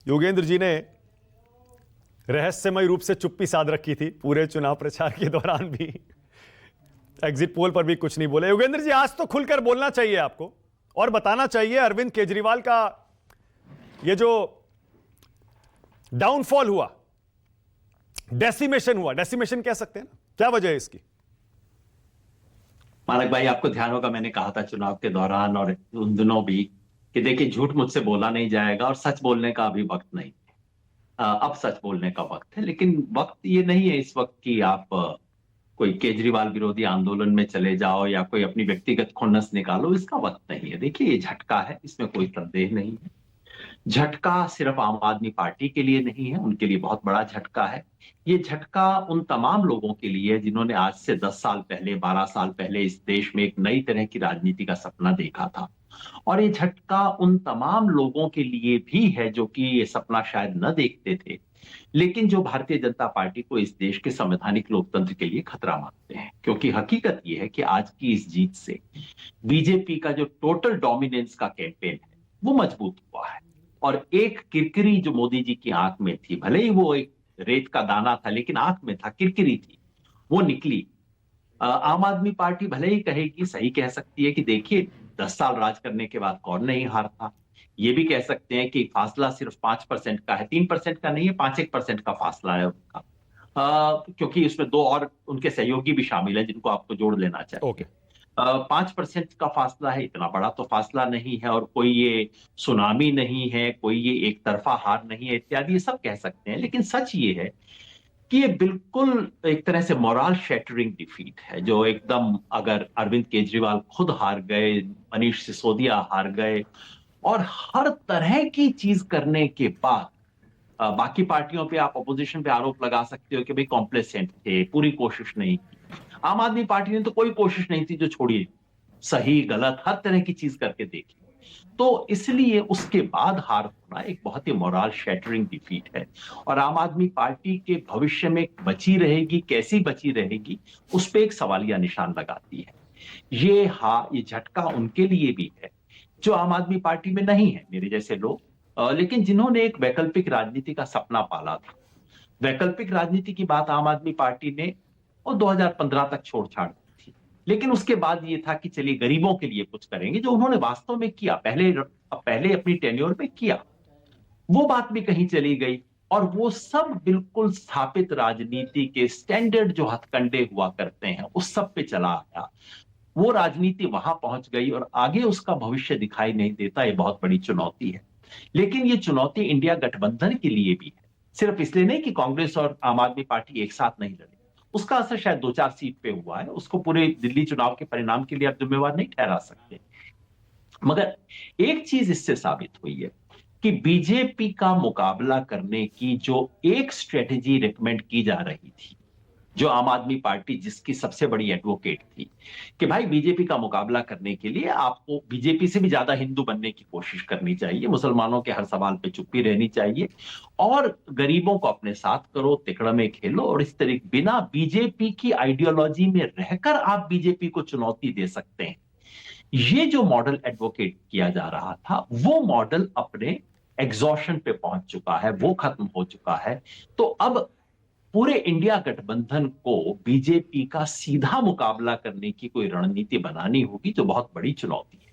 योगेंद्र जी ने रहस्यमय रूप से चुप्पी साध रखी थी पूरे चुनाव प्रचार के दौरान भी, एग्जिट पोल पर भी कुछ नहीं बोले। योगेंद्र जी, आज तो खुलकर बोलना चाहिए आपको और बताना चाहिए अरविंद केजरीवाल का ये जो डाउनफॉल हुआ, डेसिमेशन कह सकते हैं ना, क्या वजह है इसकी? मानक भाई, आपको ध्यान होगा मैंने कहा था चुनाव के दौरान और उन दिनों भी कि देखिए, झूठ मुझसे बोला नहीं जाएगा और सच बोलने का अभी वक्त नहीं है। अब सच बोलने का वक्त है, लेकिन वक्त ये नहीं है इस वक्त कि आप कोई केजरीवाल विरोधी आंदोलन में चले जाओ या कोई अपनी व्यक्तिगत खुन्नस निकालो। इसका वक्त नहीं है। देखिए, ये झटका है, इसमें कोई संदेह नहीं है। झटका सिर्फ आम आदमी पार्टी के लिए नहीं है, उनके लिए बहुत बड़ा झटका है। ये झटका उन तमाम लोगों के लिए है जिन्होंने आज से 10 साल पहले, 12 साल पहले इस देश में एक नई तरह की राजनीति का सपना देखा था। और ये झटका उन तमाम लोगों के लिए भी है जो कि ये सपना शायद न देखते थे, लेकिन जो भारतीय जनता पार्टी को इस देश के संवैधानिक लोकतंत्र के लिए खतरा मानते हैं। क्योंकि हकीकत ये है कि आज की इस जीत से बीजेपी का जो टोटल डोमिनेंस का कैंपेन है वो मजबूत हुआ है। और एक किरकिरी जो मोदी जी की आंख में थी, भले ही वो एक रेत का दाना था लेकिन आंख में था, किरकिरी थी, वो निकली। आम आदमी पार्टी भले ही कहेगी, सही कह सकती है कि देखिए 10 साल राज करने के बाद कौन नहीं हारता। ये भी कह सकते हैं कि फासला सिर्फ 5% का है, 3% का नहीं है, 5-1% का फासला है उनका। क्योंकि उसमें दो और उनके सहयोगी भी शामिल हैं जिनको आपको जोड़ लेना चाहिए। ओके। 5% का फासला है, इतना बड़ा तो फासला नहीं है। और कोई ये सुनामी नहीं है, कोई ये एक तरफा हार नहीं है इत्यादि, ये सब कह सकते हैं। लेकिन सच ये है कि ये बिल्कुल एक तरह से मोरल शैटरिंग डिफीट है, जो एकदम, अगर अरविंद केजरीवाल खुद हार गए, मनीष सिसोदिया हार गए और हर तरह की चीज करने के बाद बाकी पार्टियों पे, आप अपोजिशन पे आरोप लगा सकते हो कि भाई कॉम्प्लेसेंट थे, पूरी कोशिश नहीं की। आम आदमी पार्टी ने तो कोई कोशिश नहीं थी, जो छोड़िए, सही गलत हर तरह की चीज करके देखी। तो इसलिए उसके बाद हार होना एक बहुत ही मोरल शैटरिंग डिफीट है। और आम आदमी पार्टी के भविष्य में बची रहेगी, कैसी बची रहेगी, उस पर एक सवालिया निशान लगाती है। ये झटका उनके लिए भी है जो आम आदमी पार्टी में नहीं है, मेरे जैसे लोग, लेकिन जिन्होंने एक वैकल्पिक राजनीति का सपना पाला था। वैकल्पिक राजनीति की बात आम आदमी पार्टी ने और 2015 तक छोड़ छाड़ दी थी। लेकिन उसके बाद ये था कि चलिए गरीबों के लिए कुछ करेंगे, जो उन्होंने वास्तव में किया, पहले अपनी टेन्योर में किया। वो बात भी कहीं चली गई और वो सब बिल्कुल स्थापित राजनीति के स्टैंडर्ड जो हथकंडे हुआ करते हैं उस सब पे चला आया। वो राजनीति वहां पहुंच गई और आगे उसका भविष्य दिखाई नहीं देता। ये बहुत बड़ी चुनौती है। लेकिन ये चुनौती इंडिया गठबंधन के लिए भी है, सिर्फ इसलिए नहीं कि कांग्रेस और आम आदमी पार्टी एक साथ नहीं लड़े। उसका असर शायद 2-4 सीट पे हुआ है, उसको पूरे दिल्ली चुनाव के परिणाम के लिए आप जिम्मेवार नहीं ठहरा सकते। मगर एक चीज इससे साबित हुई है कि बीजेपी का मुकाबला करने की जो एक स्ट्रेटेजी रिकमेंड की जा रही थी, जो आम आदमी पार्टी जिसकी सबसे बड़ी एडवोकेट थी, कि भाई बीजेपी का मुकाबला करने के लिए आपको बीजेपी से भी ज्यादा हिंदू बनने की कोशिश करनी चाहिए, मुसलमानों के हर सवाल पे चुप्पी रहनी चाहिए और गरीबों को अपने साथ करो, तिकड़ में खेलो। और इस तरह बिना बीजेपी की आइडियोलॉजी में रहकर आप बीजेपी को चुनौती दे सकते हैं, ये जो मॉडल एडवोकेट किया जा रहा था, वो मॉडल अपने एग्जॉशन पे पहुंच चुका है, वो खत्म हो चुका है। तो अब पूरे इंडिया गठबंधन को बीजेपी का सीधा मुकाबला करने की कोई रणनीति बनानी होगी, जो बहुत बड़ी चुनौती है।